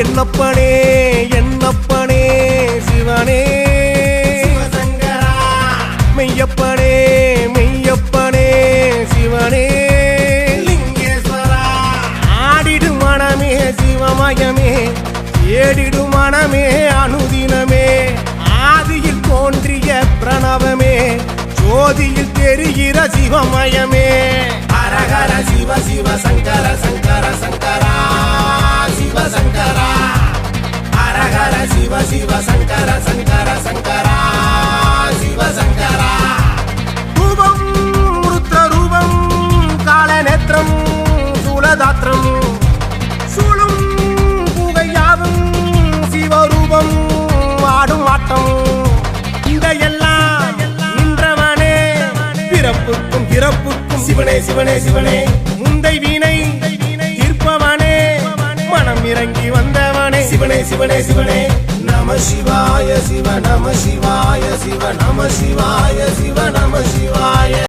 என்னப்பனே என்னப்பனே சிவனே சிவசங்கரா மெய்யப்பனே மெய்யப்பனே சிவனே லிங்கேஸ்வரா ஆடிடு மனமே சிவமயமே ஏடிடு மனமே அனுதினமே ஆதியில் தோன்றிய பிரணவமே ஜோதியில் தெரிகிற சிவமயமே ஹரஹர சிவ சிவ சங்கர சங்கர சங்கரா சிவசங்கரா ஹரஹர சிவ சிவ சங்கர சங்கர சங்கரா சிவசங்கரா ரூபம் ருத்ர ரூபம் காலநேத்திரம் சூலதாத்திரம் சூழும் புகையாவும் சிவரூபம் ஆடும் ஆட்டம் இந்த எல்லாம் நின்றவனே பிறப்புக்கும் பிறப்புக்கும் சிவனே சிவனே சிவனே முந்தை வீணை தீர்ப்பவனே மனம் இறங்கி வந்தவனே சிவனே சிவனே சிவனே நம சிவாய சிவ நம சிவாய சிவ நம சிவாய சிவ நம சிவாய